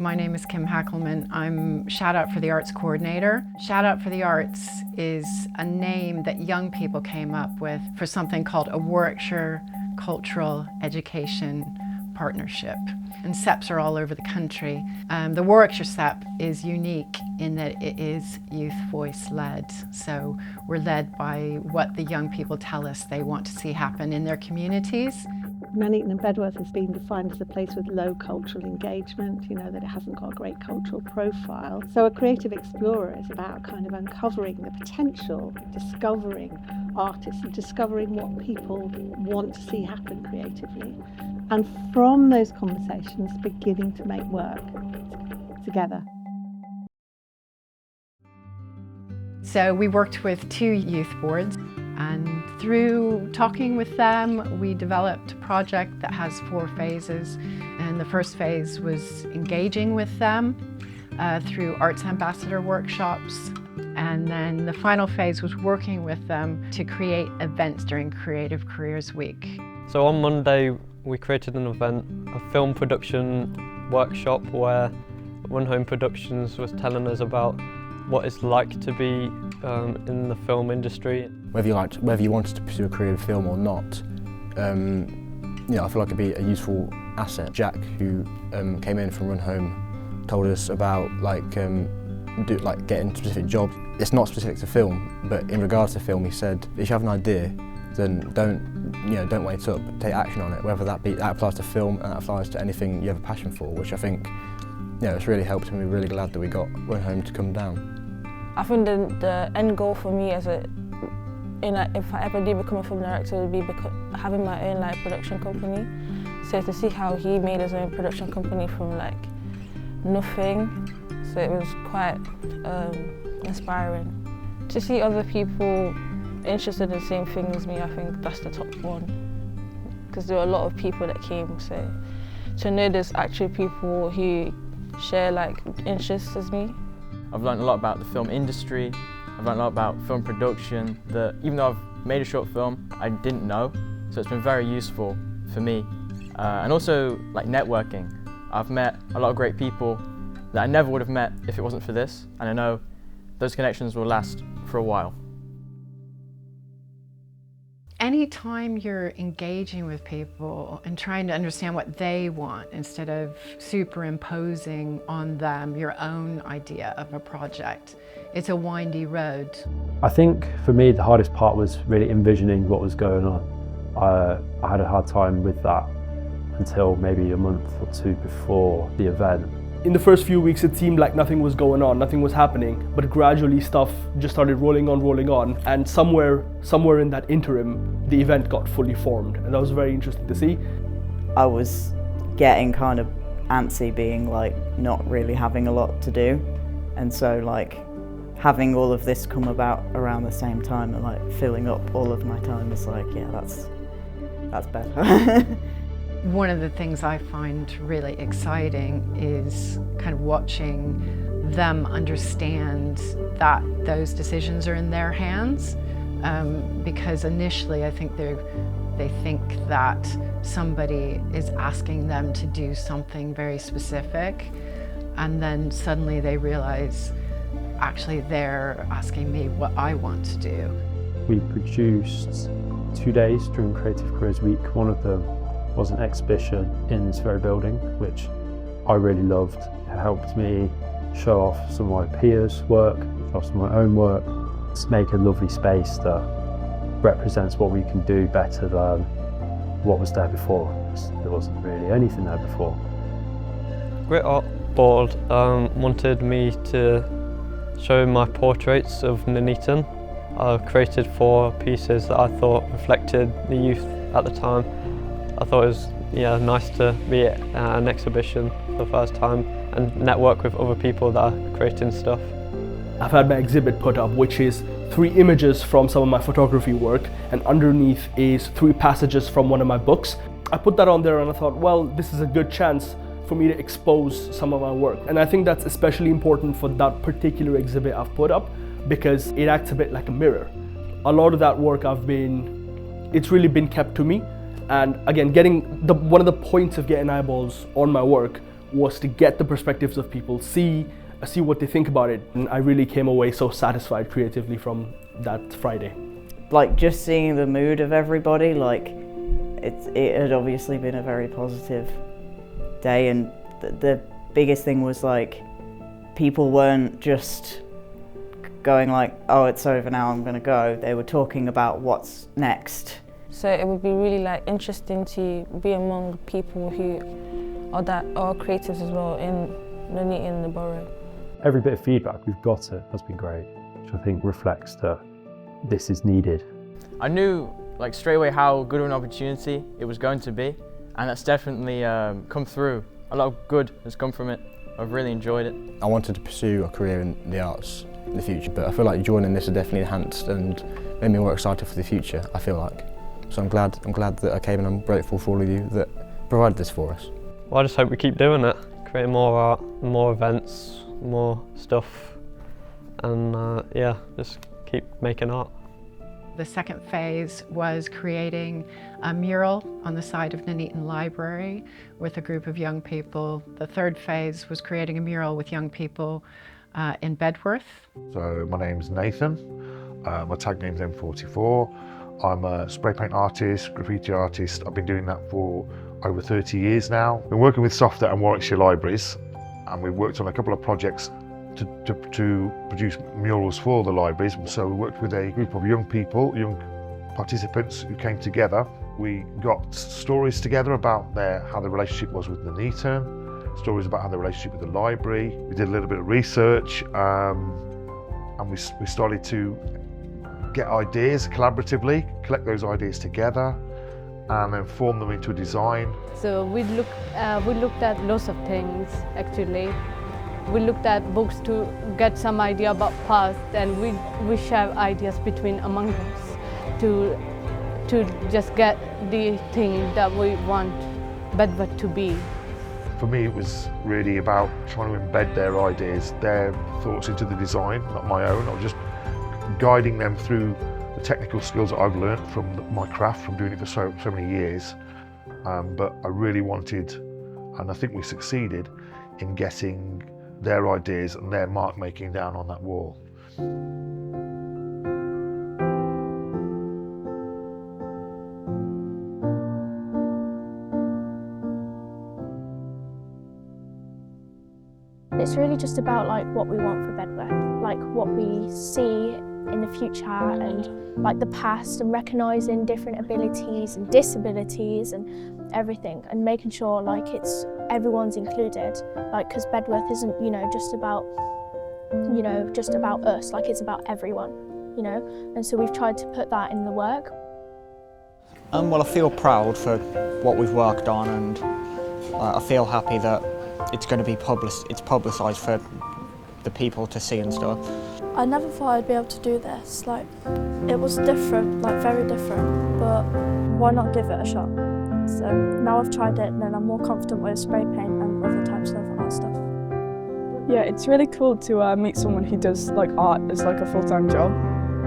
My name is Kim Hackelman. I'm Shout Out for the Arts coordinator. Shout Out for the Arts is a name that young people came up with for something called a Warwickshire Cultural Education Partnership. And SEPs are all over the country. The Warwickshire SEP is unique in that it is youth voice led. So we're led by what the young people tell us they want to see happen in their communities. Nuneaton and Bedworth has been defined as a place with low cultural engagement, that it hasn't got a great cultural profile. So a creative explorer is about kind of uncovering the potential, discovering artists and discovering what people want to see happen creatively. And from those conversations, beginning to make work together. So we worked with 2 youth boards, and through talking with them, we developed a project that has 4 phases. And the first phase was engaging with them through Arts Ambassador workshops. And then the final phase was working with them to create events during Creative Careers Week. So on Monday, we created an event, a film production workshop where Run Home Productions was telling us about what it's like to be in the film industry. Whether you wanted to pursue a career in film or not, I feel like it'd be a useful asset. Jack, who came in from Run Home, told us about getting specific jobs. It's not specific to film, but in regards to film, he said if you have an idea, then don't wait up, take action on it. Whether that applies to film and that applies to anything you have a passion for, which I think it's really helped, and we're really glad that we got Run Home to come down. I think the end goal for me if I ever do become a film director would be having my own production company. So to see how he made his own production company from nothing, so it was quite inspiring. To see other people interested in the same thing as me, I think that's the top one. Because there were a lot of people that came, so to know there's actually people who share interests as me. I've learned a lot about the film industry. I've learned a lot about film production that even though I've made a short film, I didn't know. So it's been very useful for me. And also networking. I've met a lot of great people that I never would have met if it wasn't for this. And I know those connections will last for a while. Anytime you're engaging with people and trying to understand what they want instead of superimposing on them your own idea of a project, it's a windy road. I think for me the hardest part was really envisioning what was going on. I had a hard time with that until maybe a month or 2 before the event. In the first few weeks it seemed like nothing was going on, nothing was happening, but gradually stuff just started rolling on, and somewhere in that interim the event got fully formed, and that was very interesting to see. I was getting kind of antsy being not really having a lot to do, and so having all of this come about around the same time and filling up all of my time is that's better. One of the things I find really exciting is kind of watching them understand that those decisions are in their hands, because initially I think they think that somebody is asking them to do something very specific, and then suddenly they realize actually they're asking me what I want to do. We produced 2 days during Creative Careers Week. One of them was an exhibition in this very building, which I really loved. It helped me show off some of my peers' work, show off some of my own work, just make a lovely space that represents what we can do better than what was there before. There wasn't really anything there before. Grit Art Board wanted me to show my portraits of Nuneaton. I created 4 pieces that I thought reflected the youth at the time. I thought it was nice to be at an exhibition for the first time and network with other people that are creating stuff. I've had my exhibit put up, which is 3 images from some of my photography work, and underneath is 3 passages from one of my books. I put that on there and I thought, well, this is a good chance for me to expose some of my work. And I think that's especially important for that particular exhibit I've put up, because it acts a bit like a mirror. A lot of that work it's really been kept to me. And again, one of the points of getting eyeballs on my work was to get the perspectives of people, see what they think about it. And I really came away so satisfied creatively from that Friday. Like just seeing the mood of everybody, like it had obviously been a very positive day, and the biggest thing was like people weren't just going like, oh, it's over now, I'm gonna go. They were talking about what's next. So it would be really like interesting to be among people who are creatives as well in Nuneaton and the borough. Every bit of feedback we've got has been great, which I think reflects that this is needed. I knew like straight away how good of an opportunity it was going to be, and that's definitely come through. A lot of good has come from it. I've really enjoyed it. I wanted to pursue a career in the arts in the future, but I feel like joining this has definitely enhanced and made me more excited for the future, I feel like. So I'm glad that I came, and I'm grateful for all of you that provided this for us. Well, I just hope we keep doing it, creating more art, more events, more stuff, and yeah, just keep making art. The second phase was creating a mural on the side of Nuneaton Library with a group of young people. The third phase was creating a mural with young people in Bedworth. So my name's Nathan, my tag name's M44. I'm a spray paint artist, graffiti artist. I've been doing that for over 30 years now. Been working with SOFTA and Warwickshire Libraries, and we've worked on a couple of projects to produce murals for the libraries. So we worked with a group of young people, young participants who came together. We got stories together about how the relationship was with Nuneaton, stories about how the relationship with the library. We did a little bit of research, and we started to get ideas collaboratively, collect those ideas together, and then form them into a design. So we looked at lots of things actually. We looked at books to get some idea about past, and we share ideas among us to just get the thing that we want Bedworth to be. For me, it was really about trying to embed their ideas, their thoughts into the design, not my own. I was just guiding them through the technical skills that I've learned from my craft, from doing it for so many years. But I really wanted, and I think we succeeded, in getting their ideas and their mark making down on that wall. It's really just about like what we want for Bedworth, like what we see in the future, and like the past, and recognising different abilities and disabilities and everything, and making sure like everyone's included, like because Bedworth isn't just about us, like it's about everyone, and so we've tried to put that in the work. Well, I feel proud for what we've worked on, and I feel happy that it's going to be publicised for the people to see and stuff. I never thought I'd be able to do this. Like, it was different, like very different, but why not give it a shot? So now I've tried it, and then I'm more confident with spray paint and other types of art stuff. Yeah, it's really cool to meet someone who does like art as like a full-time job.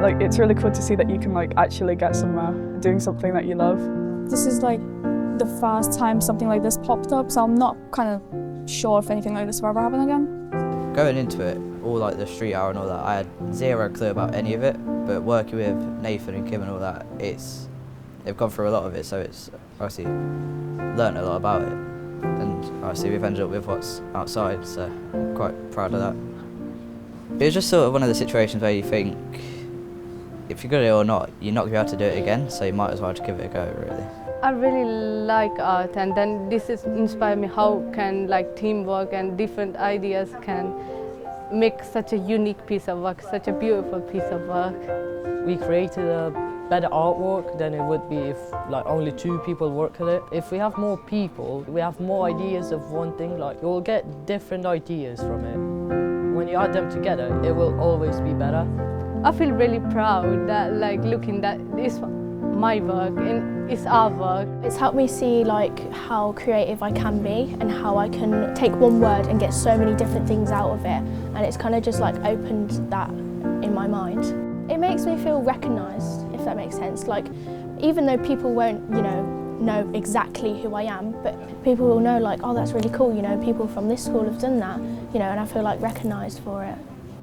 Like, it's really cool to see that you can like actually get somewhere doing something that you love. This is like the first time something like this popped up, so I'm not kind of sure if anything like this will ever happen again. Going into it, all like the street art and all that, I had zero clue about any of it, but working with Nathan and Kim and all that, they've gone through a lot of it, so it's obviously learned a lot about it, and obviously we've ended up with what's outside, so I'm quite proud of that. It was just sort of one of the situations where you think, if you're good at it or not, you're not going to be able to do it again, so you might as well just give it a go, really. I really like art, and then this has inspired me how can like teamwork and different ideas can make such a unique piece of work, such a beautiful piece of work. We created a better artwork than it would be if like only 2 people work at it. If we have more people, we have more ideas of one thing, like you'll get different ideas from it. When you add them together, it will always be better. I feel really proud that like looking that this my work and it's our work. It's helped me see like how creative I can be and how I can take one word and get so many different things out of it, and it's kind of just like opened that in my mind. It makes me feel recognised, if that makes sense. Like, even though people won't, know exactly who I am, but people will know like, oh, that's really cool, you know, people from this school have done that, you know, and I feel like recognised for it.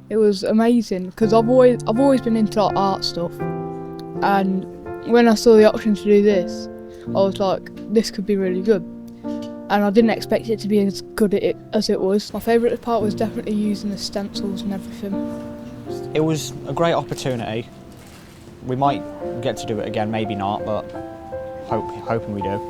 It was amazing because I've always been into like, art stuff, and when I saw the option to do this, I was like, this could be really good. And I didn't expect it to be as good as it was. My favourite part was definitely using the stencils and everything. It was a great opportunity. We might get to do it again, maybe not, but hoping we do.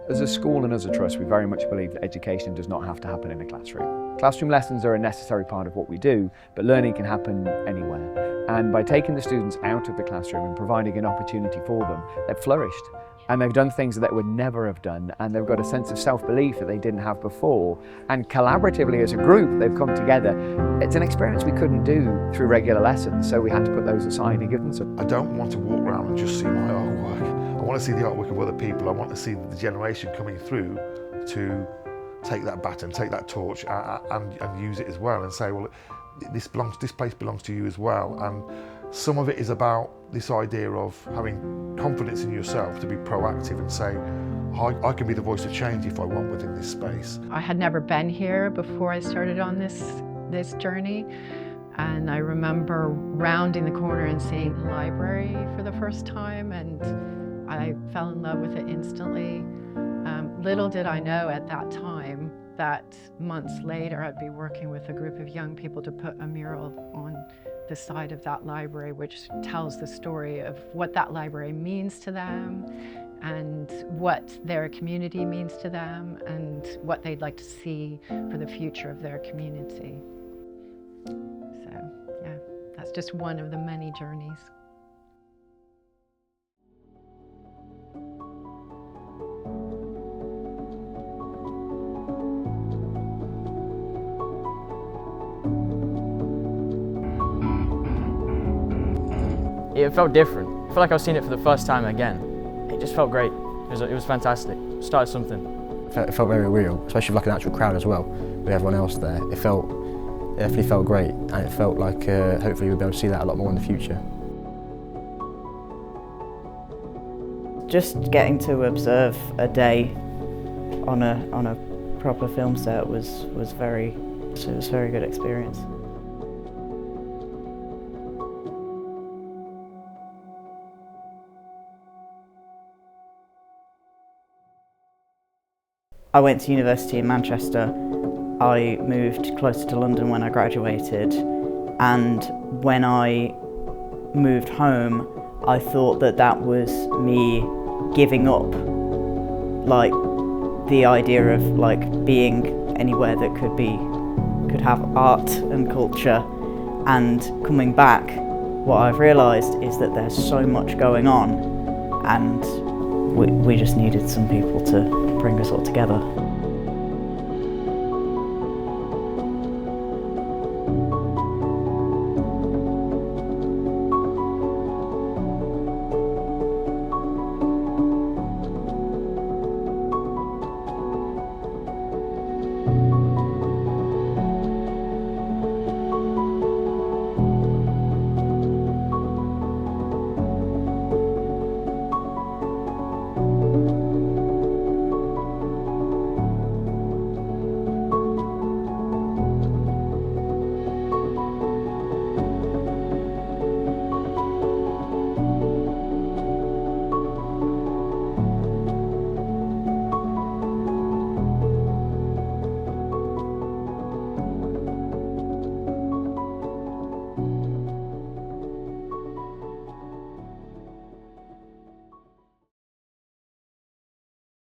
As a school and as a trust, we very much believe that education does not have to happen in a classroom. Classroom lessons are a necessary part of what we do, but learning can happen anywhere. And by taking the students out of the classroom and providing an opportunity for them, they've flourished. And they've done things that they would never have done, and they've got a sense of self-belief that they didn't have before. And collaboratively as a group, they've come together. It's an experience we couldn't do through regular lessons, so we had to put those aside and give them some. I don't want to walk around and just see my artwork. I want to see the artwork of other people. I want to see the generation coming through to take that baton, take that torch and use it as well, and say, well, this place belongs to you as well. And some of it is about this idea of having confidence in yourself to be proactive and say, I can be the voice of change if I want within this space. I had never been here before I started on this journey, and I remember rounding the corner and seeing the library for the first time, and I fell in love with it instantly. Little did I know at that time that months later I'd be working with a group of young people to put a mural on the side of that library, which tells the story of what that library means to them and what their community means to them and what they'd like to see for the future of their community. So, yeah, that's just one of the many journeys. It felt different. I felt like I was seeing it for the first time again. It just felt great. It was fantastic. Started something. It felt very real, especially with like an actual crowd as well, with everyone else there. It definitely felt great, and it felt like hopefully we'll be able to see that a lot more in the future. Just getting to observe a day on a proper film set was a very good experience. I went to university in Manchester. I moved closer to London when I graduated, and when I moved home, I thought that was me giving up, like, the idea of like being anywhere that could have art and culture. And coming back, what I've realised is that there's so much going on, and we just needed some people to bring us all together.